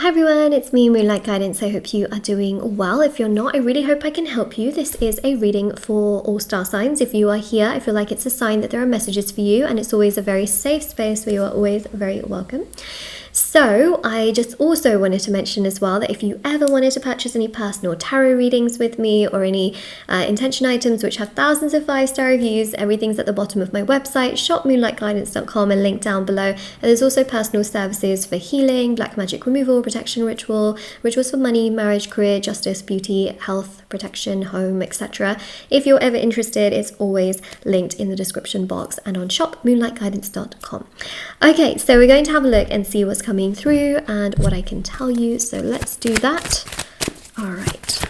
Hi everyone, it's me, Moonlight Guidance. I hope you are doing well. If you're not, I really hope I can help you. This is a reading for all star signs. If you are here, I feel like it's a sign that there are messages for you, and it's always a very safe space where you are always very welcome. So I just also wanted to mention as well that if you ever wanted to purchase any personal tarot readings with me or any intention items which have thousands of 5-star reviews, everything's at the bottom of my website, shopmoonlightguidance.com, and linked down below. And there's also personal services for healing, black magic removal, protection rituals for money, marriage, career, justice, beauty, health, protection, home, etc. If you're ever interested, it's always linked in the description box and on shopmoonlightguidance.com. Okay, so we're going to have a look and see what's coming through and what I can tell you. So let's do that. All right.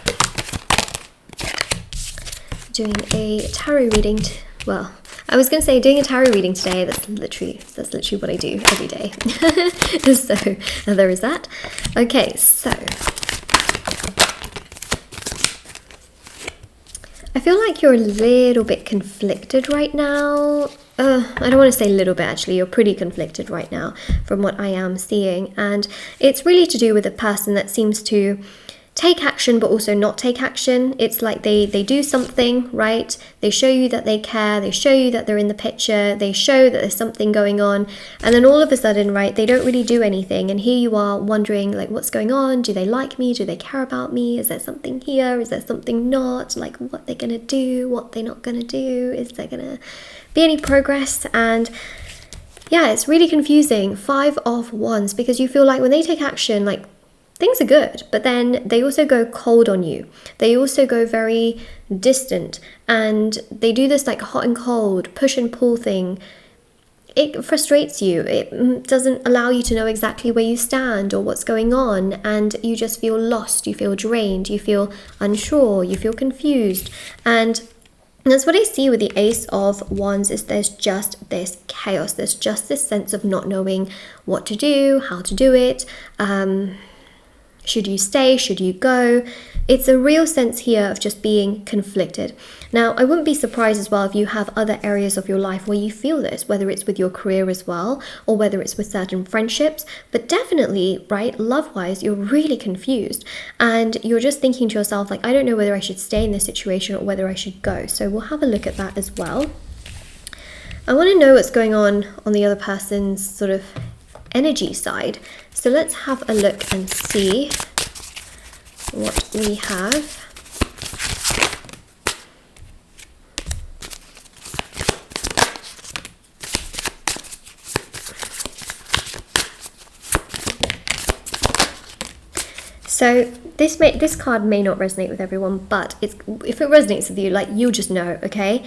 Doing a tarot reading. Well, I was going to say doing a tarot reading today. That's literally what I do every day. So there is that. Okay, so I feel like you're a little bit conflicted right now. I don't want to say a little bit, actually. You're pretty conflicted right now from what I am seeing. And it's really to do with a person that seems to take action but also not take action. It's like they do something, right? They show you that they care. They show you that they're in the picture. They show that there's something going on. And then all of a sudden, right, they don't really do anything. And here you are wondering, like, what's going on? Do they like me? Do they care about me? Is there something here? Is there something not? Like, what they're going to do? What they're not going to do? Is there going to be any progress? And yeah, it's really confusing. 5 of Wands, because you feel like when they take action, like, things are good, but then they also go cold on you. They also go very distant, and they do this like hot and cold, push and pull thing. It frustrates you. It doesn't allow you to know exactly where you stand or what's going on, and you just feel lost, you feel drained, you feel unsure, you feel confused. And that's what I see with the Ace of Wands, is there's just this chaos. There's just this sense of not knowing what to do, how to do it. Should you stay? Should you go? It's a real sense here of just being conflicted. Now, I wouldn't be surprised as well if you have other areas of your life where you feel this, whether it's with your career as well, or whether it's with certain friendships. But definitely, right, love-wise, you're really confused. And you're just thinking to yourself, like, I don't know whether I should stay in this situation or whether I should go. So we'll have a look at that as well. I want to know what's going on the other person's sort of energy side. So let's have a look and see what we have. So this card may not resonate with everyone, but if it resonates with you, like, you'll just know, okay?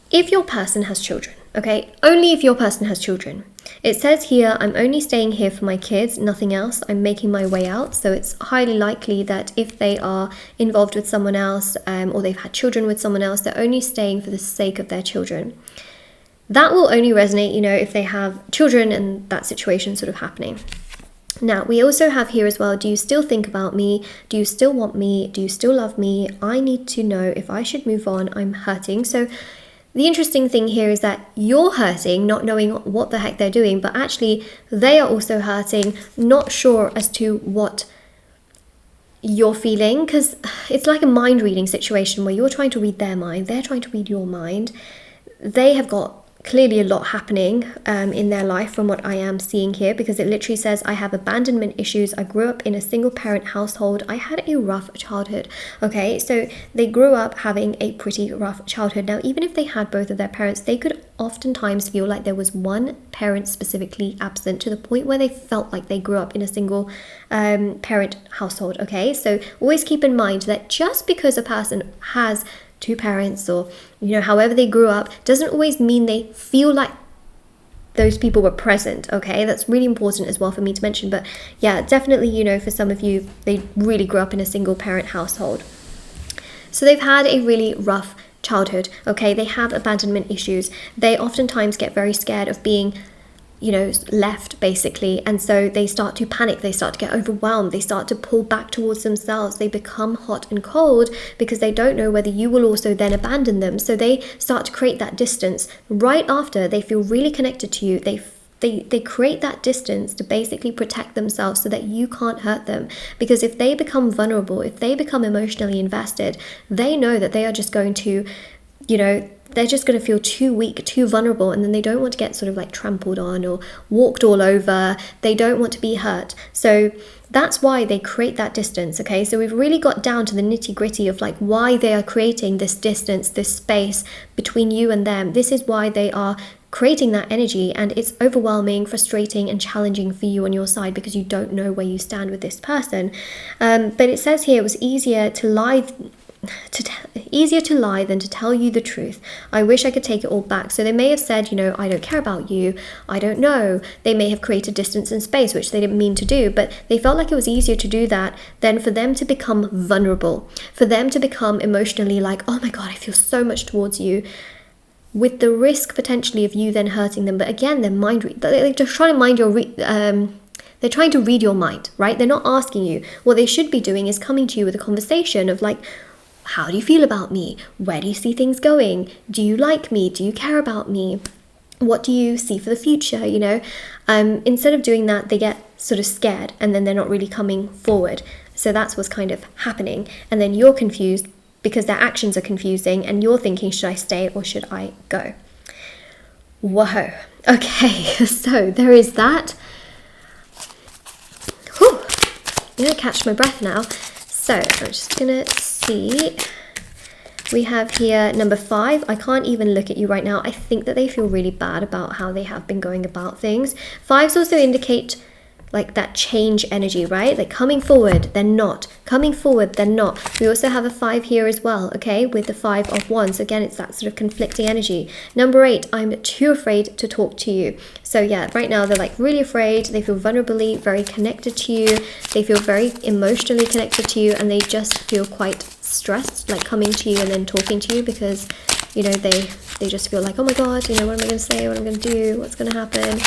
If your person has children, okay? Only if your person has children. It says here, I'm only staying here for my kids, nothing else. I'm making my way out. So it's highly likely that if they are involved with someone else, or they've had children with someone else, they're only staying for the sake of their children. That will only resonate, you know, if they have children and that situation sort of happening. Now, we also have here as well, do you still think about me? Do you still want me? Do you still love me? I need to know if I should move on. I'm hurting. So the interesting thing here is that you're hurting, not knowing what the heck they're doing, but actually they are also hurting, not sure as to what you're feeling, because it's like a mind reading situation where you're trying to read their mind, they're trying to read your mind. They have got clearly a lot happening in their life from what I am seeing here, because it literally says, I have abandonment issues. I grew up in a single parent household. I had a rough childhood. Okay, so they grew up having a pretty rough childhood. Now, even if they had both of their parents, they could oftentimes feel like there was one parent specifically absent, to the point where they felt like they grew up in a single parent household. Okay, so always keep in mind that just because a person has 2 parents, or, you know, however they grew up, doesn't always mean they feel like those people were present. Okay, that's really important as well for me to mention. But yeah, definitely, you know, for some of you, they really grew up in a single parent household, so they've had a really rough childhood. Okay, they have abandonment issues. They oftentimes get very scared of being, you know, left, basically. And so they start to panic, they start to get overwhelmed, they start to pull back towards themselves, they become hot and cold because they don't know whether you will also then abandon them. So they start to create that distance. Right after they feel really connected to you, they they create that distance to basically protect themselves so that you can't hurt them. Because if they become vulnerable, if they become emotionally invested, they know that they are just going to, they're just going to feel too weak, too vulnerable, and then they don't want to get sort of like trampled on or walked all over. They don't want to be hurt. So that's why they create that distance, okay? So we've really got down to the nitty-gritty of like why they are creating this distance, this space between you and them. This is why they are creating that energy, and it's overwhelming, frustrating, and challenging for you on your side because you don't know where you stand with this person. But it says here it was easier to lie than to tell you the truth. I wish I could take it all back. So they may have said, I don't care about you. I don't know. They may have created distance and space, which they didn't mean to do, but they felt like it was easier to do that than for them to become vulnerable, for them to become emotionally like, oh my God, I feel so much towards you, with the risk potentially of you then hurting them. But again, they're just trying to they're trying to read your mind, right? They're not asking you. What they should be doing is coming to you with a conversation of like, how do you feel about me? Where do you see things going? Do you like me? Do you care about me? What do you see for the future? Instead of doing that, they get sort of scared and then they're not really coming forward. So that's what's kind of happening. And then you're confused because their actions are confusing and you're thinking, should I stay or should I go? Whoa. Okay, so there is that. Whew. I'm going to catch my breath now. So I'm just going to see. We have here number 5. I can't even look at you right now. I think that they feel really bad about how they have been going about things. 5s also indicate like that change energy, right? Like coming forward, they're not. Coming forward, they're not. We also have a 5 here as well, okay? With the 5 of Wands. So again, it's that sort of conflicting energy. Number 8, I'm too afraid to talk to you. So yeah, right now they're like really afraid. They feel vulnerably very connected to you. They feel very emotionally connected to you, and they just feel quite stressed, like coming to you and then talking to you because, they just feel like, oh my God, what am I going to say? What am I going to do? What's going to happen?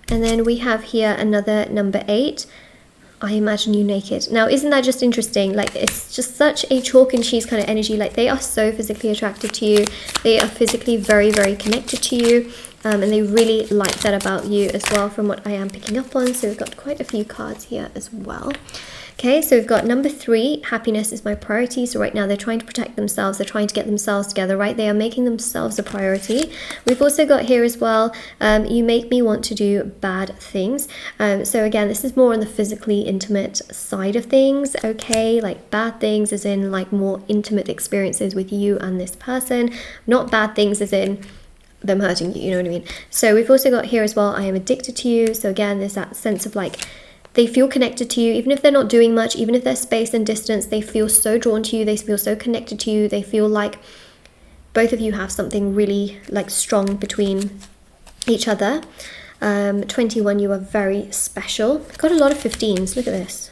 And then we have here another number 8. I imagine you naked. Now, isn't that just interesting? Like, it's just such a chalk and cheese kind of energy. Like, they are so physically attracted to you. They are physically very, very connected to you. And they really like that about you as well, from what I am picking up on. So we've got quite a few cards here as well. Okay, so we've got number 3, happiness is my priority. So right now they're trying to protect themselves. They're trying to get themselves together, right? They are making themselves a priority. We've also got here as well, you make me want to do bad things. So again, this is more on the physically intimate side of things, okay? Like bad things as in like more intimate experiences with you and this person. Not bad things as in them hurting you, you know what I mean? So we've also got here as well, I am addicted to you. So again, there's that sense of like, they feel connected to you, even if they're not doing much, even if there's space and distance, they feel so drawn to you, they feel so connected to you, they feel like both of you have something really like strong between each other. 21, you are very special. Got a lot of 15s, look at this.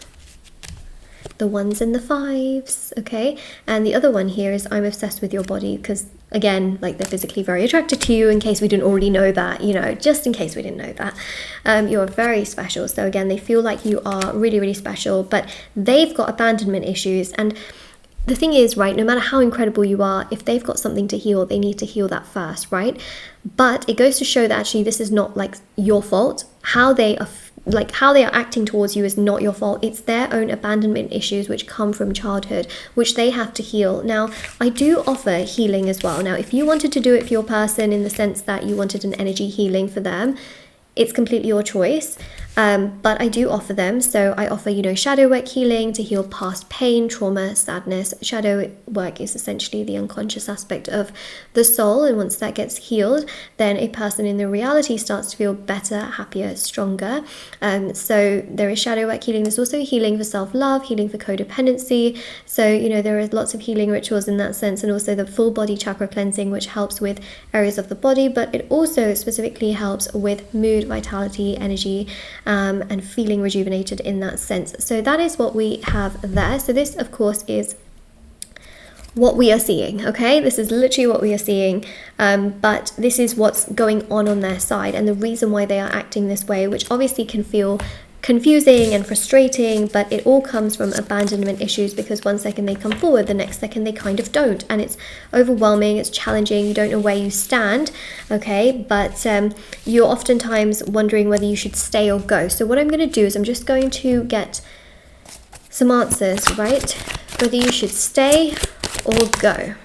The 1s and the 5s, okay? And the other one here is I'm obsessed with your body, because again, like they're physically very attracted to you, in case we didn't already know that, just in case we didn't know that. You are very special. So again, they feel like you are really, really special, but they've got abandonment issues. And the thing is, right, no matter how incredible you are, if they've got something to heal, they need to heal that first, right? But it goes to show that actually this is not like your fault. How they are acting towards you is not your fault. It's their own abandonment issues which come from childhood, which they have to heal. Now, I do offer healing as well. Now, if you wanted to do it for your person in the sense that you wanted an energy healing for them, it's completely your choice. But I do offer them. So I offer, shadow work healing to heal past pain, trauma, sadness. Shadow work is essentially the unconscious aspect of the soul. And once that gets healed, then a person in the reality starts to feel better, happier, stronger. So there is shadow work healing. There's also healing for self-love, healing for codependency. So, there are lots of healing rituals in that sense. And also the full body chakra cleansing, which helps with areas of the body. But it also specifically helps with mood, vitality, energy, and feeling rejuvenated in that sense. So that is what we have there. So this, of course, is what we are seeing, okay? This is literally what we are seeing, but this is what's going on their side and the reason why they are acting this way, which obviously can feel confusing and frustrating, but it all comes from abandonment issues, because one second they come forward, the next second they kind of don't, and it's overwhelming, it's challenging, you don't know where you stand, okay? But you're oftentimes wondering whether you should stay or go. So what I'm going to do is I'm just going to get some answers, right? Whether you should stay or go.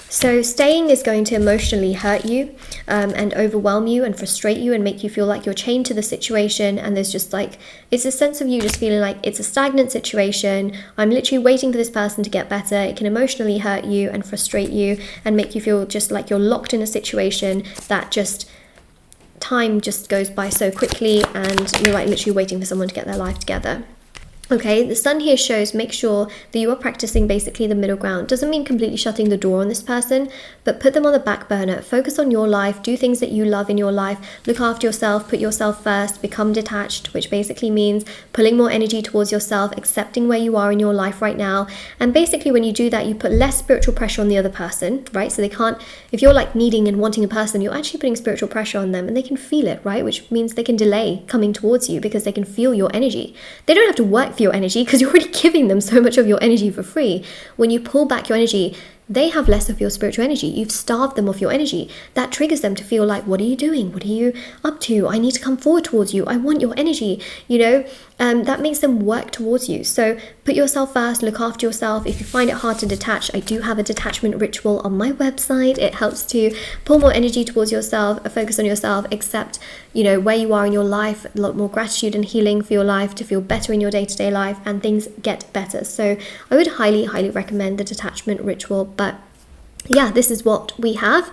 So staying is going to emotionally hurt you and overwhelm you and frustrate you and make you feel like you're chained to the situation, and there's just like, it's a sense of you just feeling like it's a stagnant situation. I'm literally waiting for this person to get better. It can emotionally hurt you and frustrate you and make you feel just like you're locked in a situation that just, time just goes by so quickly, and you're like literally waiting for someone to get their life together. Okay, the sun here shows make sure that you are practicing basically the middle ground. Doesn't mean completely shutting the door on this person, but put them on the back burner. Focus on your life, do things that you love in your life, look after yourself, put yourself first, become detached, which basically means pulling more energy towards yourself, accepting where you are in your life right now. And basically when you do that, you put less spiritual pressure on the other person, right? So they can't, if you're like needing and wanting a person, you're actually putting spiritual pressure on them, and they can feel it, right? Which means they can delay coming towards you because they can feel your energy. They don't have to work for your energy because you're already giving them so much of your energy for free. When you pull back your energy, they have less of your spiritual energy. You've starved them of your energy. That triggers them to feel like, what are you doing? What are you up to? I need to come forward towards you. I want your energy, you know? That makes them work towards you. So put yourself first, look after yourself. If you find it hard to detach, I do have a detachment ritual on my website. It helps to pull more energy towards yourself, focus on yourself, accept, you know, where you are in your life, a lot more gratitude and healing for your life to feel better in your day-to-day life, and things get better. So I would highly, highly recommend the detachment ritual. But yeah, this is what we have.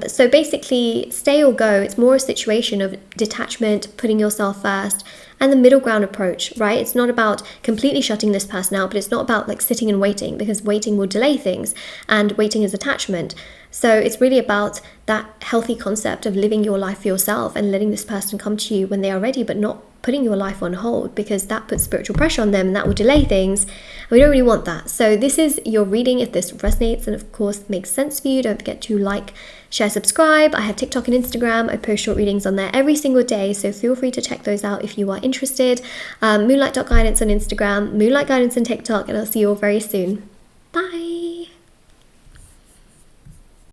So basically, stay or go, it's more a situation of detachment, putting yourself first, and the middle ground approach, right? It's not about completely shutting this person out, but it's not about like sitting and waiting, because waiting will delay things, and waiting is attachment. So it's really about that healthy concept of living your life for yourself and letting this person come to you when they are ready, but not putting your life on hold, because that puts spiritual pressure on them and that will delay things. We don't really want that. So this is your reading. If this resonates and of course makes sense for you, don't forget to like, share, subscribe. I have TikTok and Instagram. I post short readings on there every single day, so feel free to check those out if you are interested. Moonlight.guidance on Instagram, Moonlight Guidance on TikTok, and I'll see you all very soon. Bye.